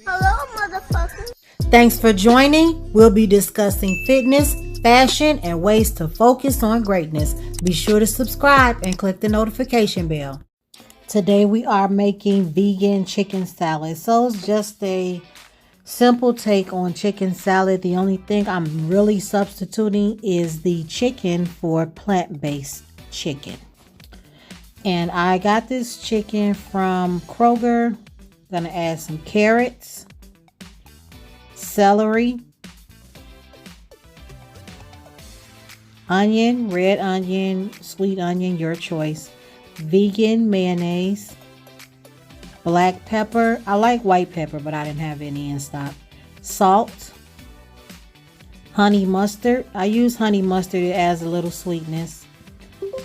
Hello, motherfucker. Thanks for joining. We'll be discussing fitness, fashion, and ways to focus on greatness. Be sure to subscribe and click the notification bell. Today we are making vegan chicken salad. So it's just a simple take on chicken salad. The only thing I'm really substituting is the chicken for plant-based chicken. And I got this chicken from Kroger. Gonna add some carrots, celery, onion, red onion, sweet onion, your choice, vegan mayonnaise, black pepper. I like white pepper, but I didn't have any in stock. Salt, honey mustard. I use honey mustard. It adds a little sweetness.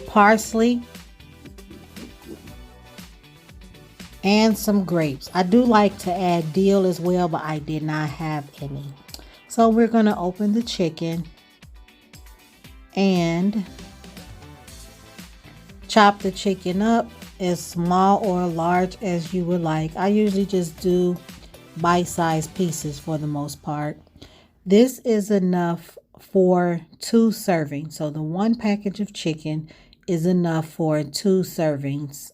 Parsley, and some grapes. I do like to add dill as well, but I did not have any. So we're going to open the chicken and chop the chicken up as small or large as you would like. I usually just do bite-sized pieces for the most part. This is enough for 2 servings. So the 1 package of chicken is enough for 2 servings.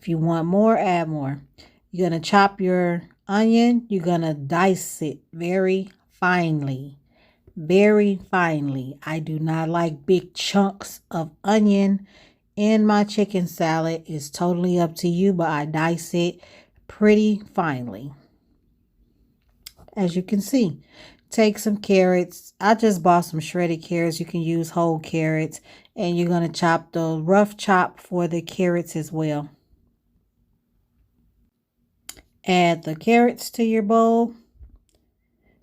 If you want more, add more. You're going to chop your onion. You're going to dice it very finely. Very finely. I do not like big chunks of onion in my chicken salad. It's totally up to you, but I dice it pretty finely. As you can see, take some carrots. I just bought some shredded carrots. You can use whole carrots. And you're going to chop the rough chop for the carrots as well. Add the carrots to your bowl.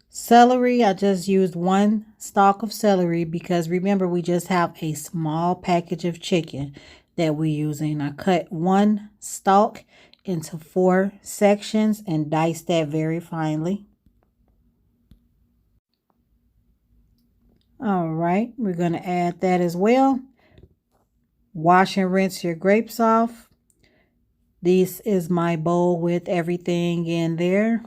Celery, I just used 1 stalk of celery because remember we just have a small package of chicken that we're using. I cut 1 stalk into 4 sections and diced that very finely. All right, we're going to add that as well. Wash and rinse your grapes off. This is my bowl with everything in there.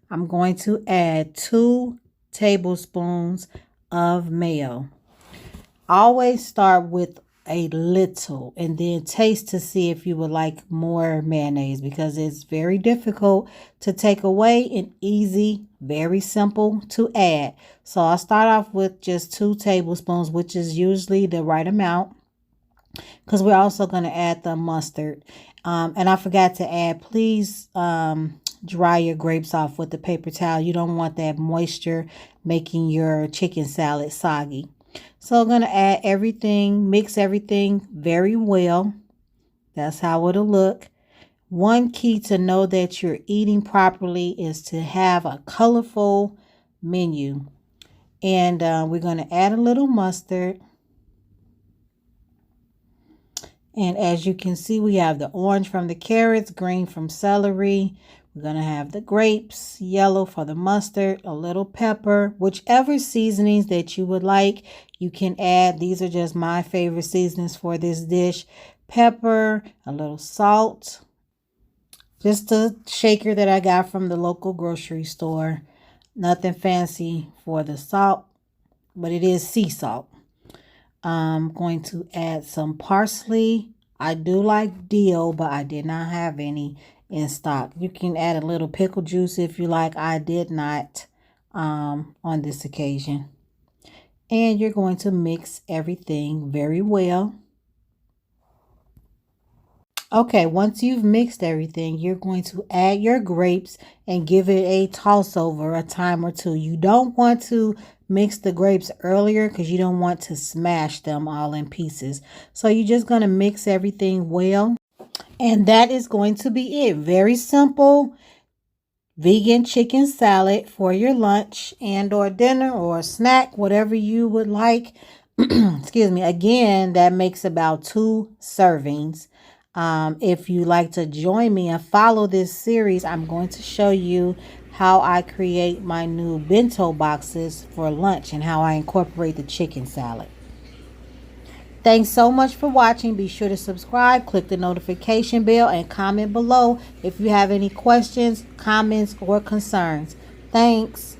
I'm going to add 2 tablespoons of mayo. Always start with a little and then taste to see if you would like more mayonnaise because it's very difficult to take away and easy, very simple to add. So I'll start off with just 2 tablespoons, which is usually the right amount because we're also going to add the mustard. And I forgot to add, please dry your grapes off with the paper towel. You don't want that moisture making your chicken salad soggy. So I'm going to add everything, mix everything very well. That's how it'll look. One key to know that you're eating properly is to have a colorful menu. And we're going to add a little mustard. And as you can see, we have the orange from the carrots, green from celery. We're going to have the grapes, yellow for the mustard, a little pepper, whichever seasonings that you would like, you can add. These are just my favorite seasonings for this dish. Pepper, a little salt, just a shaker that I got from the local grocery store. Nothing fancy for the salt, but it is sea salt. I'm going to add some parsley. I do like dill, but I did not have any in stock. You can add a little pickle juice if you like. I did not on this occasion. And you're going to mix everything very well. Okay, once you've mixed everything, you're going to add your grapes and give it a toss over a time or 2. You don't want to mix the grapes earlier because you don't want to smash them all in pieces. So you're just going to mix everything well. And that is going to be it. Very simple vegan chicken salad for your lunch and or dinner or snack, whatever you would like. Excuse me. Again, that makes about 2 servings. If you like to join me and follow this series, I'm going to show you how I create my new bento boxes for lunch and how I incorporate the chicken salad. Thanks so much for watching. Be sure to subscribe, click the notification bell, and comment below if you have any questions, comments, or concerns. Thanks.